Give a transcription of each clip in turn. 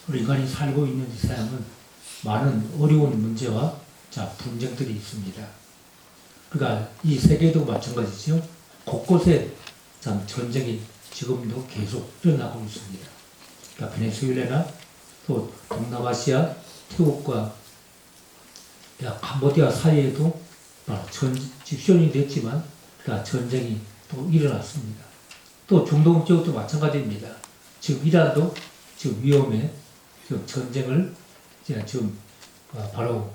우리 인간이 살고 있는 이 세상은 많은 어려운 문제와 분쟁들이 있습니다. 그러니까 이 세계도 마찬가지죠. 곳곳에 전쟁이 지금도 계속 일어나고 있습니다. 그러니까 베네수엘라나 또 동남아시아, 태국과 캄보디아 사이에도 집전이 됐지만 그러니까 전쟁이 또 일어났습니다. 또 중동 지역도 마찬가지입니다. 지금 이란도 지금 위험해 지금 전쟁을 지금 바로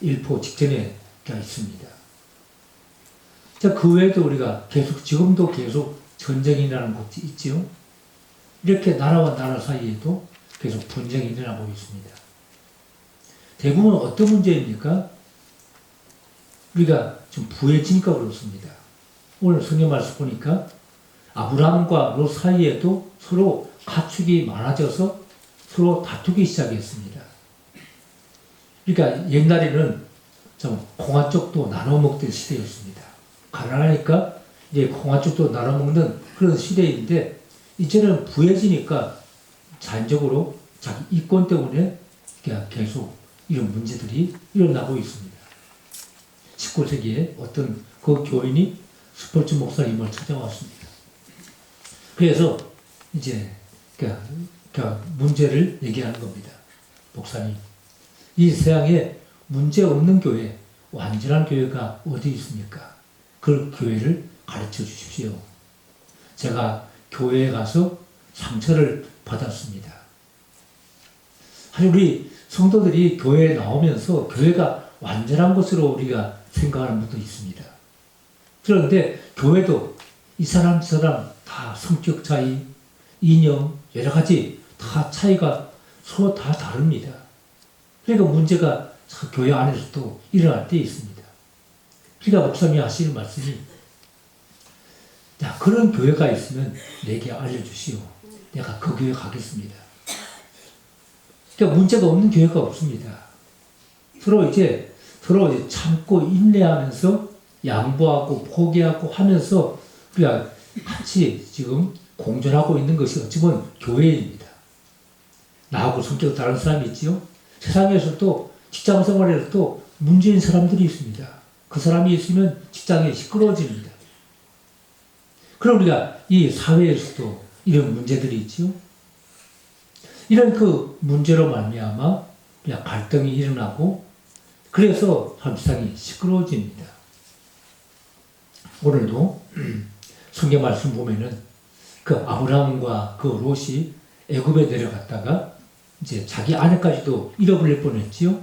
일포 직전에 있습니다. 그 외에도 우리가 지금도 계속 전쟁이 일어나는 곳이 있지요. 이렇게 나라와 나라 사이에도 계속 분쟁이 일어나고 있습니다. 대부분 어떤 문제입니까? 우리가 좀 부해지니까 그렇습니다. 오늘 성경 말씀 보니까 아브라함과 롯 사이에도 서로 가축이 많아져서 서로 다투기 시작했습니다. 그러니까 옛날에는 좀 공화 쪽도 나눠 먹던 시대였습니다. 가난하니까 이제 공화 쪽도 나눠 먹는 그런 시대인데 이제는 부해지니까 자연적으로 자기 이권 때문에 계속 이런 문제들이 일어나고 있습니다. 19세기에 어떤 그 교인이 스펄전 목사님을 찾아왔습니다. 그래서 이제 문제를 얘기하는 겁니다. 목사님, 이 세상에 문제 없는 교회, 완전한 교회가 어디 있습니까? 그 교회를 가르쳐 주십시오. 제가 교회에 가서 상처를 받았습니다. 사실 우리 성도들이 교회에 나오면서 교회가 완전한 것으로 우리가 생각하는 분도 있습니다. 그런데 교회도 이 사람 저 사람 다 성격 차이, 이념, 여러 가지 다 차이가 서로 다 다릅니다. 그러니까 문제가 교회 안에서도 일어날 때 있습니다. 그러니까 목사님이 하시는 말씀이 그런 교회가 있으면 내게 알려주시오. 내가 그 교회 가겠습니다. 그러니까 문제가 없는 교회가 없습니다. 서로 참고 인내하면서 양보하고 포기하고 하면서 우리가 같이 지금 공존하고 있는 것이 어찌 보면 교회입니다. 나하고 성격 다른 사람이 있지요. 세상에서도 직장 생활에서도 문제인 사람들이 있습니다. 그 사람이 있으면 직장이 시끄러워집니다. 그럼 우리가 이 사회에서도 이런 문제들이 있지요. 이런 그 문제로 말미암아 갈등이 일어나고 그래서 세상이 시끄러워집니다. 오늘도 성경 말씀 보면은 그 아브라함과 그 롯이 애굽에 내려갔다가 이제 자기 아내까지도 잃어버릴 뻔했지요.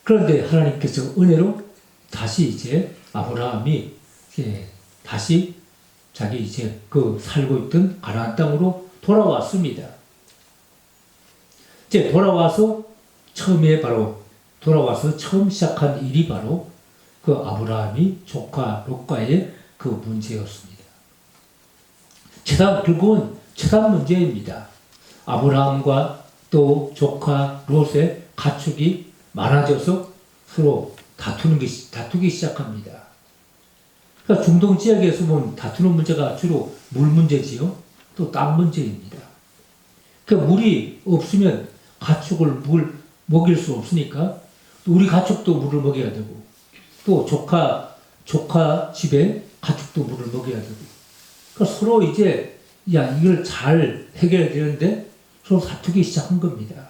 그런데 하나님께서 은혜로 다시 이제 아브라함이 다시 자기 이제 그 살고 있던 가나안 땅으로 돌아왔습니다. 이제 돌아와서 처음 시작한 일이 바로 그 아브라함이 조카 롯과의 그 문제였습니다. 결국은 최단 문제입니다. 아브라함과 또 조카 롯의 가축이 많아져서 서로 다투기 시작합니다. 그러니까 중동 지역에서 보면 다투는 문제가 주로 물 문제지요. 또 땅 문제입니다. 그러니까 물이 없으면 가축을 먹일 수 없으니까 우리 가축도 물을 먹여야 되고 또 조카 집에 가축도 물을 먹여야 되고 그러니까 서로 이제 이걸 잘 해결해야 되는데 서로 다투기 시작한 겁니다.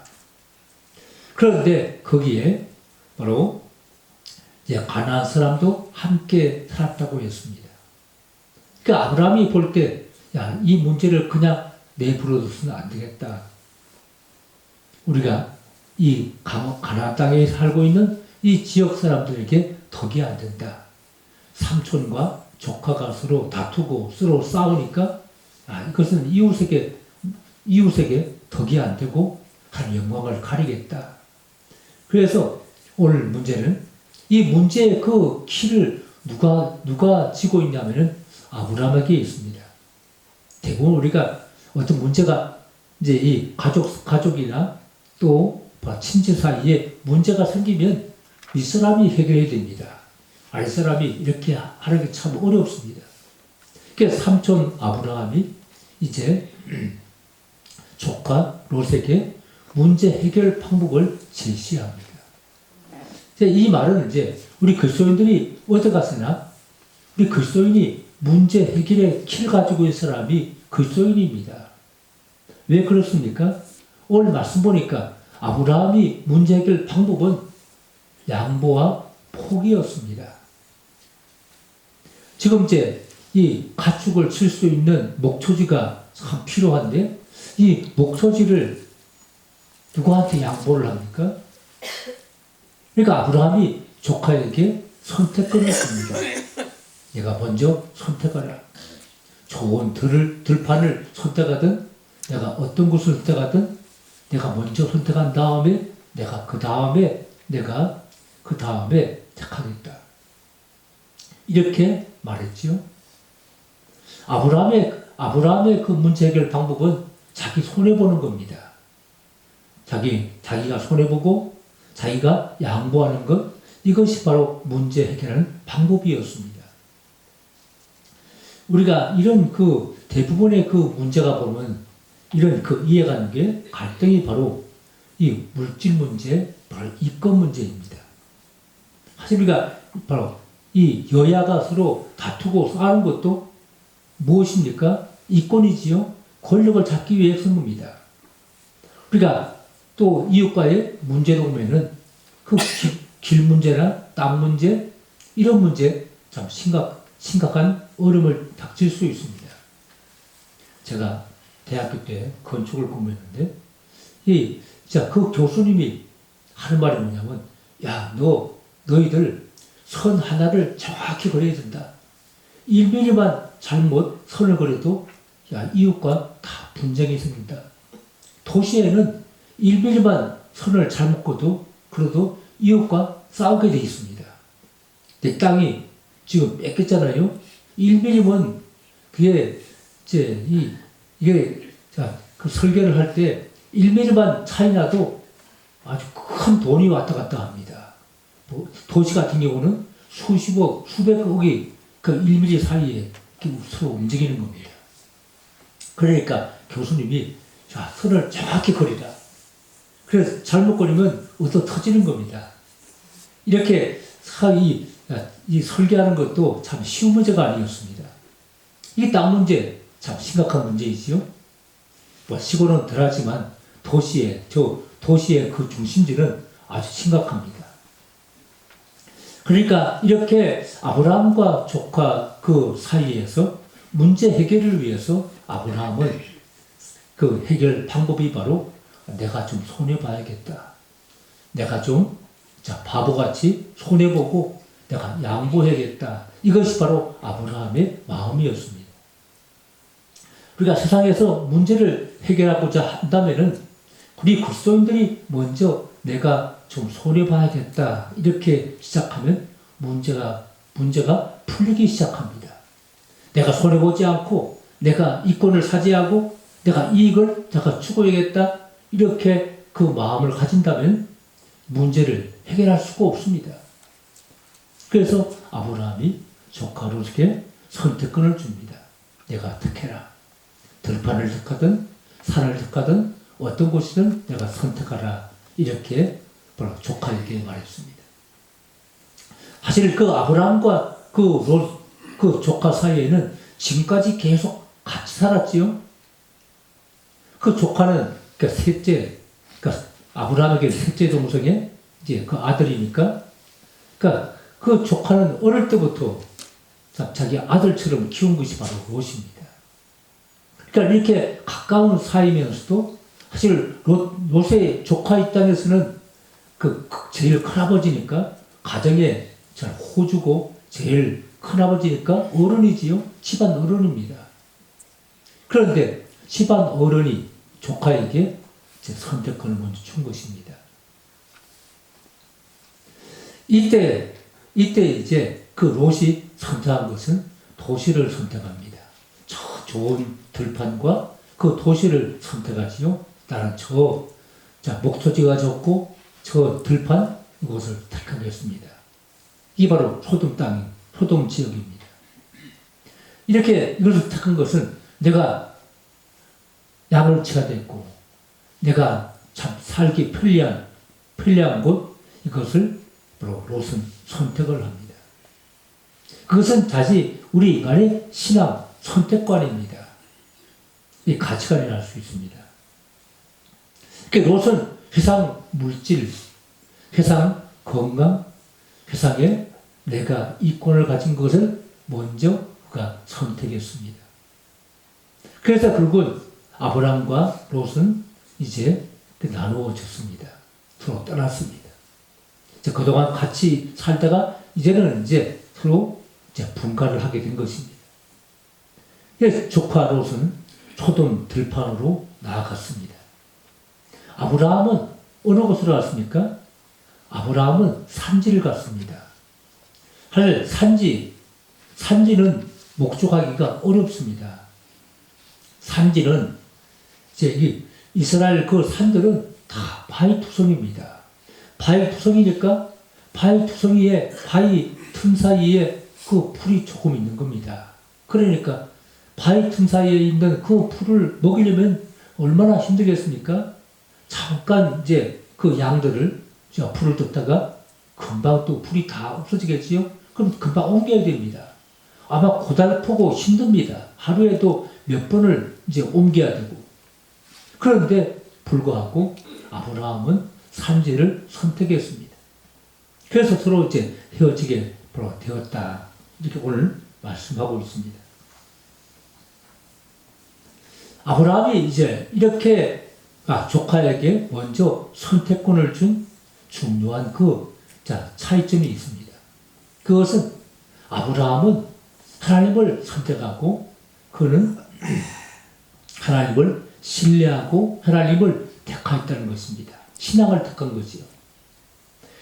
그런데 거기에 바로 이제 가나안 사람도 함께 살았다고 했습니다. 그러니까 아브라함이 볼 때 이 문제를 그냥 내버려둬서는 안 되겠다. 우리가 이 가나안 땅에 살고 있는 이 지역 사람들에게 덕이 안 된다. 삼촌과 조카가 서로 다투고 서로 싸우니까 이것은 이웃에게 덕이 안 되고 하나님 영광을 가리겠다. 그래서 오늘 문제는 이 문제의 그 키를 누가 쥐고 있냐면은 아브라함에게 있습니다. 대부분 우리가 어떤 문제가 이제 이 가족이나 또 친지 사이에 문제가 생기면 윗사람이 해결해야 됩니다. 아랫사람이 이렇게 하는 게 참 어렵습니다. 그래서 삼촌 아브라함이 이제 조카 롯에게 문제 해결 방법을 제시합니다. 이 말은 이제 우리 그리스도인들이 어디 갔으나 우리 그리스도인이 문제 해결의 키를 가지고 있는 사람이 그리스도인입니다. 왜 그렇습니까? 오늘 말씀 보니까 아브라함이 문제 해결 방법은 양보와 포기였습니다. 지금 이제 이 가축을 칠 수 있는 목초지가 참 필요한데 이 목초지를 누구한테 양보를 합니까? 그러니까 아브라함이 조카에게 선택권을 줍니다. 내가 먼저 선택하라. 좋은 들판을 선택하든 내가 어떤 곳을 선택하든 내가 먼저 선택한 다음에 내가 그 다음에 택하겠다. 이렇게 말했지요. 아브라함의 그 문제 해결 방법은 자기 손해보는 겁니다. 자기가 손해보고 자기가 양보하는 것, 이것이 바로 문제 해결하는 방법이었습니다. 우리가 이런 그 대부분의 그 문제가 보면 이런 그 이해가는 게 갈등이 바로 이 물질 문제, 바로 이권 문제입니다. 사실 우리가 바로 이 여야가 서로 다투고 싸우는 것도 무엇입니까? 이권이지요. 권력을 잡기 위해서 겁니다. 우리가 또 이웃과의 문제로 보면은 그 길 문제나 땅 문제, 이런 문제 참 심각한 어려움을 닥칠 수 있습니다. 제가 대학교 때 건축을 공부했는데, 그 교수님이 하는 말이 뭐냐면, 야, 너희들 선 하나를 정확히 그려야 된다. 1mm만 잘못 선을 그려도, 야, 이웃과 다 분쟁이 생긴다. 도시에는 1mm만 선을 잘못 그려도 이웃과 싸우게 돼 있습니다. 내 땅이 지금 뺏겼잖아요. 1mm면 그게 그 설계를 할 때 1mm만 차이 나도 아주 큰 돈이 왔다 갔다 합니다. 도시 같은 경우는 수십억, 수백억이 그 1mm 사이에 서로 움직이는 겁니다. 그러니까 교수님이 자, 선을 정확히 그리라. 그래서 잘못 그리면 얻어 터지는 겁니다. 이렇게 이 설계하는 것도 참 쉬운 문제가 아니었습니다. 이 땅 문제 참 심각한 문제이지요. 시골은 덜하지만 도시의 그 중심지는 아주 심각합니다. 그러니까 이렇게 아브라함과 조카 그 사이에서 문제 해결을 위해서 아브라함은 그 해결 방법이 바로 내가 좀 손해봐야겠다. 내가 좀 바보같이 손해보고 내가 양보해야겠다. 이것이 바로 아브라함의 마음이었습니다. 우리가 세상에서 문제를 해결하고자 한다면은 우리 그리스도인들이 먼저 내가 좀 손해봐야겠다. 이렇게 시작하면 문제가 풀리기 시작합니다. 내가 손해보지 않고 내가 이권을 차지하고 내가 이익을 내가 추구해야겠다. 이렇게 그 마음을 가진다면 문제를 해결할 수가 없습니다. 그래서 아브라함이 조카 롯에게 선택권을 줍니다. 내가 택해라. 들판을 택하든 산을 택하든 어떤 곳이든 내가 선택하라. 이렇게 조카에게 말했습니다. 사실 그 아브라함과 그 조카 사이에는 지금까지 계속 같이 살았지요. 그 조카는 아브라함에게 셋째 동생의 이제 그 아들이니까, 그 조카는 어릴 때부터 자기 아들처럼 키운 것이 바로 롯입니다. 그러니까 이렇게 가까운 사이면서도 사실 롯의 조카 입장에서는 제일 큰아버지니까 가정에 잘 호주고 제일 큰아버지니까 어른이지요. 집안 어른입니다. 그런데 집안 어른이 조카에게 선택권을 먼저 준 것입니다. 이때 이제 그 롯이 선택한 것은 도시를 선택합니다. 저 좋은 들판과 그 도시를 선택하지요. 나는 목토지가 좋고 저 들판 이곳을 택하겠습니다. 이 바로 소돔 지역입니다. 이렇게 이것을 택한 것은 내가 양을치가 됐고 내가 참 살기 편리한 곳 이것을 바로 롯은 선택을 합니다. 그것은 다시 우리 인간의 신앙 선택관입니다. 이 가치관이 날 수 있습니다. 롯은 세상 물질, 세상 건강, 세상에 내가 이권을 가진 것을 먼저 그가 선택했습니다. 그래서 결국은 아브라함과 롯은 이제 나누어졌습니다. 서로 떠났습니다. 그동안 같이 살다가 이제는 이제 서로 분가를 하게 된 것입니다. 그래서 조카 롯은 소돔 들판으로 나아갔습니다. 아브라함은 어느 곳으로 갔습니까? 아브라함은 산지를 갔습니다. 사실 산지는 목적하기가 어렵습니다. 산지는 이제 이스라엘 그 산들은 다 바위 투성입니다. 바위 투성이니까 바위 투성이에 바위 틈 사이에 그 풀이 조금 있는 겁니다. 그러니까 바위 틈 사이에 있는 그 풀을 먹이려면 얼마나 힘들겠습니까? 잠깐 이제 그 양들을 풀을 뜯다가 금방 또 풀이 다 없어지겠지요? 그럼 금방 옮겨야 됩니다. 아마 고달프고 힘듭니다. 하루에도 몇 번을 이제 옮겨야 되고. 그런데 불구하고 아브라함은 산지를 선택했습니다. 그래서 서로 이제 헤어지게 되었다. 이렇게 오늘 말씀하고 있습니다. 아브라함이 이제 이렇게 조카에게 먼저 선택권을 준 중요한 차이점이 있습니다. 그것은 아브라함은 하나님을 선택하고 그는 하나님을 신뢰하고 하나님을 택하였다는 것입니다. 신앙을 택한 거지요.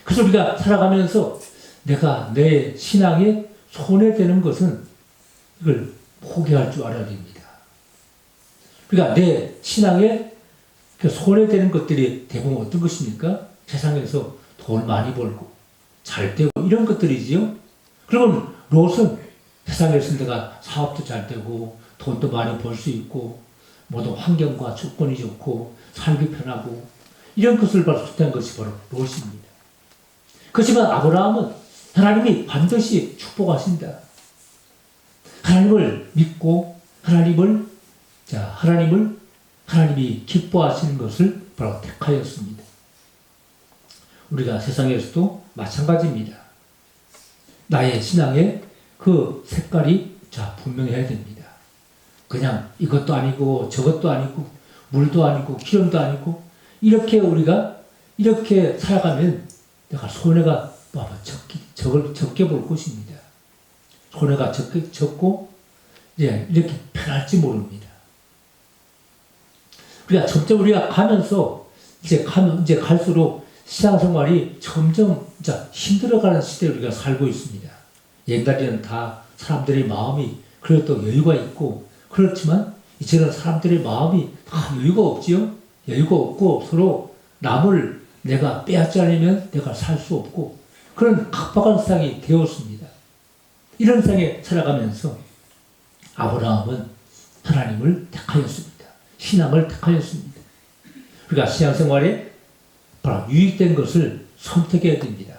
그래서 우리가 살아가면서 내가 내 신앙에 손해되는 것은 이걸 포기할 줄 알아야 됩니다. 그러니까 내 신앙에 손해되는 것들이 대부분 어떤 것입니까? 세상에서 돈 많이 벌고 잘 되고 이런 것들이지요. 그러면 롯은 세상에서 내가 사업도 잘 되고 돈도 많이 벌 수 있고 모든 환경과 조건이 좋고 살기 편하고 이런 것을 바로 선택한 것이 바로 롯입니다. 그렇지만 아브라함은 하나님이 반드시 축복하신다. 하나님을 믿고 하나님이 기뻐하시는 것을 바로 택하였습니다. 우리가 세상에서도 마찬가지입니다. 나의 신앙의 그 색깔이 분명해야 됩니다. 그냥 이것도 아니고 저것도 아니고 물도 아니고 기름도 아니고 이렇게 우리가 이렇게 살아가면 내가 손해가 적게 볼 것입니다. 손해가 적고 이렇게 편할지 모릅니다. 점점 우리가 가면서 이제 갈수록 신앙생활이 점점 힘들어가는 시대에 우리가 살고 있습니다. 옛날에는 다 사람들의 마음이 그래도 여유가 있고 그렇지만 이제는 사람들의 마음이 다 여유가 없지요. 여유가 없고 서로 남을 내가 빼앗지 않으면 내가 살 수 없고 그런 각박한 세상이 되었습니다. 이런 세상에 살아가면서 아브라함은 하나님을 택하였습니다. 신앙을 택하였습니다. 그러니까 신앙생활에 바로 유익된 것을 선택해야 됩니다.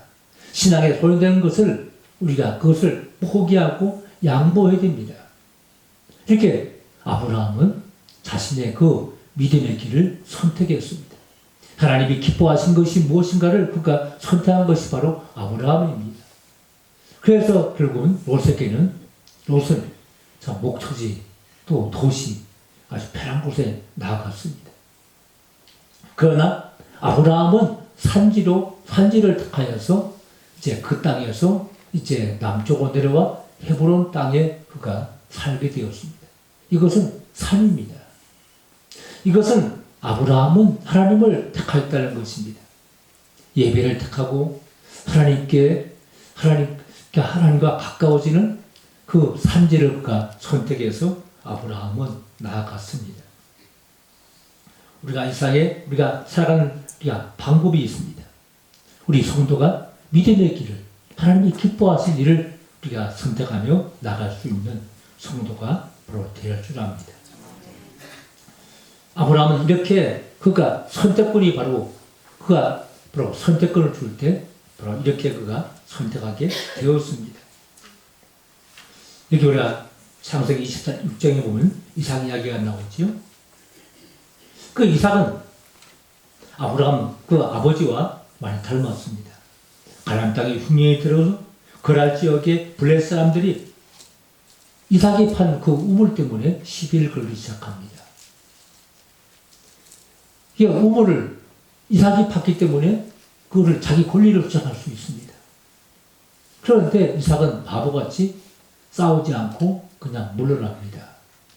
신앙에 소용되는 것을 우리가 그것을 포기하고 양보해야 됩니다. 이렇게 아브라함은 자신의 그 믿음의 길을 선택했습니다. 하나님이 기뻐하신 것이 무엇인가를 그가 선택한 것이 바로 아브라함입니다. 그래서 결국은 롯은 목초지 또 도시 아주 편한 곳에 나아갔습니다. 그러나 아브라함은 산지를 택하여서 이제 그 땅에서 이제 남쪽으로 내려와 헤브론 땅에 그가 살게 되었습니다. 이것은 산입니다. 이것은 아브라함은 하나님을 택하였다는 것입니다. 예배를 택하고 하나님과 가까워지는 그 산지를 그가 선택해서 아브라함은 나아갔습니다. 우리가 이 세상에 우리가 살아가는 방법이 있습니다. 우리 성도가 믿음의 길을 하나님이 기뻐하신 일을 우리가 선택하며 나갈 수 있는 성도가 바로 되어야 줄 압니다. 아브라함은 이렇게 그가 선택권이 바로 그가 바로 선택권을 줄 때 바로 이렇게 그가 선택하게 되었습니다. 여기 우리가 창세기 26장에 보면 이삭 이야기가 나오죠. 그 이삭은 아브라함 그 아버지와 많이 닮았습니다. 가나안 땅에 흉년이 들어서 거랄 지역의 블레 사람들이 이삭이 판 그 우물 때문에 시비를 걸기 시작합니다. 이 우물을 이삭이 팠기 때문에 그거를 자기 권리를 주장할 수 있습니다. 그런데 이삭은 바보같이 싸우지 않고 그냥 물러납니다.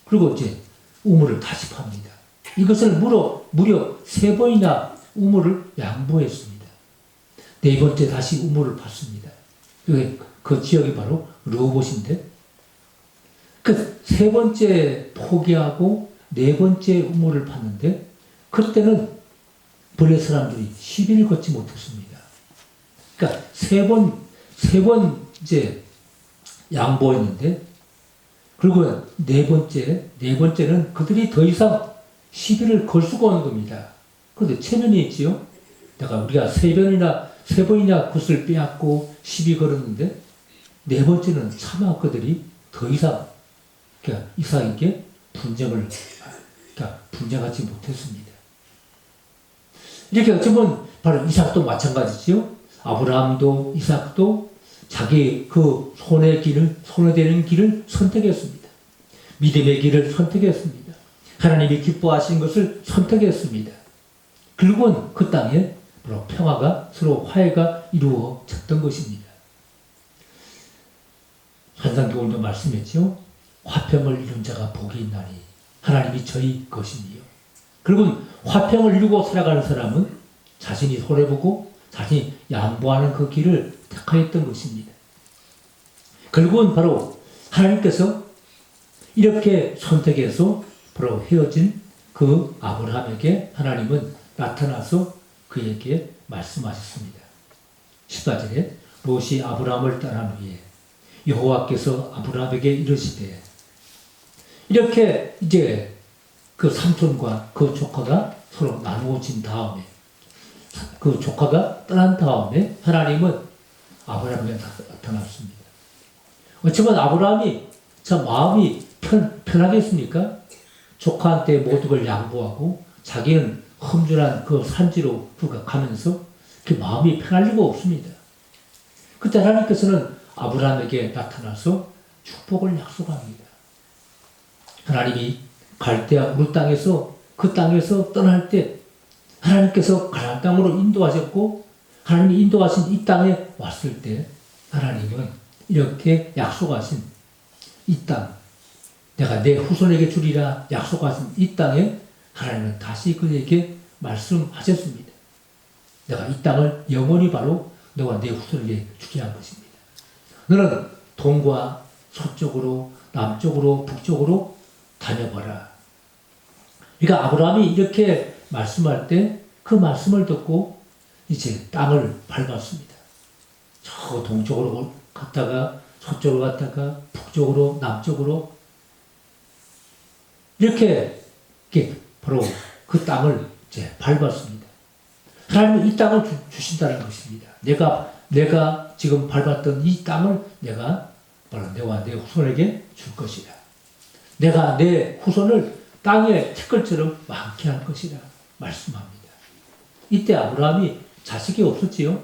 그리고 이제 우물을 다시 팝니다. 이것을 무려 3번이나 우물을 양보했습니다. 4번째 다시 우물을 팠습니다. 그 지역이 바로 르호봇인데 그 3번째 포기하고 4번째 우물을 팠는데 그때는 블레 사람들이 시비를 걷지 못했습니다. 그러니까 3번 이제 양보했는데 그리고 네 번째는 그들이 더 이상 시비를 걸 수가 없는 겁니다. 그런데 체면이 있지요. 우리가 3번이나 굿을 빼앗고 시비 걸었는데 4번째는 차마 그들이 더 이상 그러니까 이삭에게 분쟁하지 못했습니다. 이렇게 어쩌면 바로 이삭도 마찬가지지요. 아브라함도 이삭도 자기 그 손에 되는 길을 선택했습니다. 믿음의 길을 선택했습니다. 하나님이 기뻐하시는 것을 선택했습니다. 결국은 그 땅에 바로 평화가 서로 화해가 이루어졌던 것입니다. 환상교훈도 말씀했죠. 화평을 이룬 자가 복이 있나니 하나님이 저희 것이니요. 결국은 화평을 이루고 살아가는 사람은 자신이 손해보고 자신이 양보하는 그 길을 택하였던 것입니다. 결국은 바로 하나님께서 이렇게 선택해서 바로 헤어진 그 아브라함에게 하나님은 나타나서 그에게 말씀하셨습니다. 14절에 롯이 아브라함을 떠난 후에 여호와께서 아브라함에게 이르시되 이렇게 이제 그 삼촌과 그 조카가 서로 나누어진 다음에 그 조카가 떠난 다음에 하나님은 아브라함에게 나타났습니다. 어쩌면 아브라함이 참 마음이 편하겠습니까? 조카한테 모든 걸 양보하고 자기는 험준한 그 산지로 그가 가면서 그 마음이 편할 리가 없습니다. 그때 하나님께서는 아브라함에게 나타나서 축복을 약속합니다. 하나님이 갈대아 우르 땅에서 그 땅에서 떠날 때 하나님께서 가나안 땅으로 인도하셨고 하나님이 인도하신 이 땅에 왔을 때 하나님은 이렇게 약속하신 이 땅, 내가 내 후손에게 주리라 약속하신 이 땅에 하나님은 다시 그에게 말씀하셨습니다. 내가 이 땅을 영원히 바로 너와 내 후손에게 주게 한 것입니다. 너는 동과 서쪽으로 남쪽으로 북쪽으로 다녀봐라. 그러니까 아브라함이 이렇게 말씀할 때 그 말씀을 듣고 이제 땅을 밟았습니다. 저 동쪽으로 갔다가 서쪽으로 갔다가 북쪽으로 남쪽으로 이렇게 바로 그 땅을 이제 밟았습니다. 하나님은 이 땅을 주신다는 것입니다. 내가 지금 밟았던 이 땅을 내가 바로 내와 내 후손에게 줄 것이다. 내가 내 후손을 땅의 티끌처럼 많게 할 것이다. 말씀합니다. 이때 아브라함이 자식이 없었지요.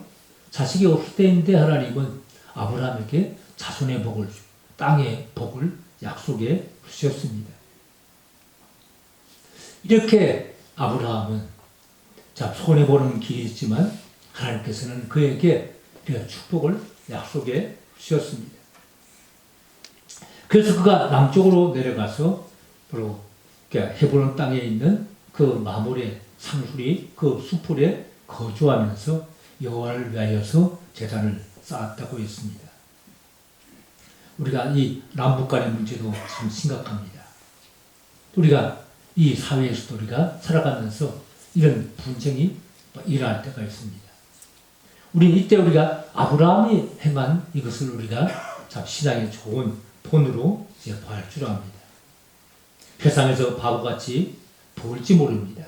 자식이 없을 때인데 하나님은 아브라함에게 자손의 복을, 땅의 복을 약속해 주셨습니다. 이렇게 아브라함은 손해보는 길이 있지만 하나님께서는 그에게 축복을 약속해 주셨습니다. 그래서 그가 남쪽으로 내려가서 바로 헤브론 땅에 있는 그 마물의 상수리 그 수풀에 거주하면서 여호와를 위하여서 제단을 쌓았다고 했습니다. 우리가 이 남북 간의 문제도 참 심각합니다. 우리가 이 사회에서도 우리가 살아가면서 이런 분쟁이 일어날 때가 있습니다. 우리는 이때 우리가 아브라함이 행한 이것을 우리가 참 신앙의 좋은 본으로 이제 볼 줄 압니다. 세상에서 바보같이 부을지 모릅니다.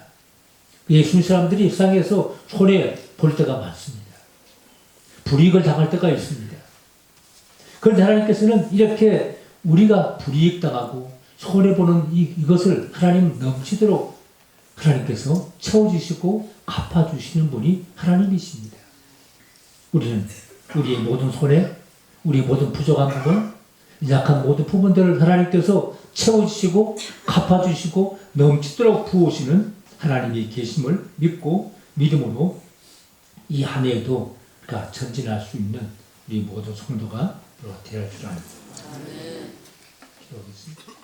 예수 사람들이 세상에서 손해 볼 때가 많습니다. 불이익을 당할 때가 있습니다. 그런데 하나님께서는 이렇게 우리가 불이익당하고 손해보는 이것을 하나님 넘치도록 하나님께서 채워주시고 갚아주시는 분이 하나님이십니다. 우리는 우리의 모든 손해, 우리의 모든 부족한 부분, 약한 모든 부분들을 하나님께서 채워주시고 갚아주시고 넘치도록 부으시는 하나님이 계심을 믿고 믿음으로 이 한 해에도 우리가 전진할 수 있는 우리 모든 성도가 되어 주라. 기도하겠습니다.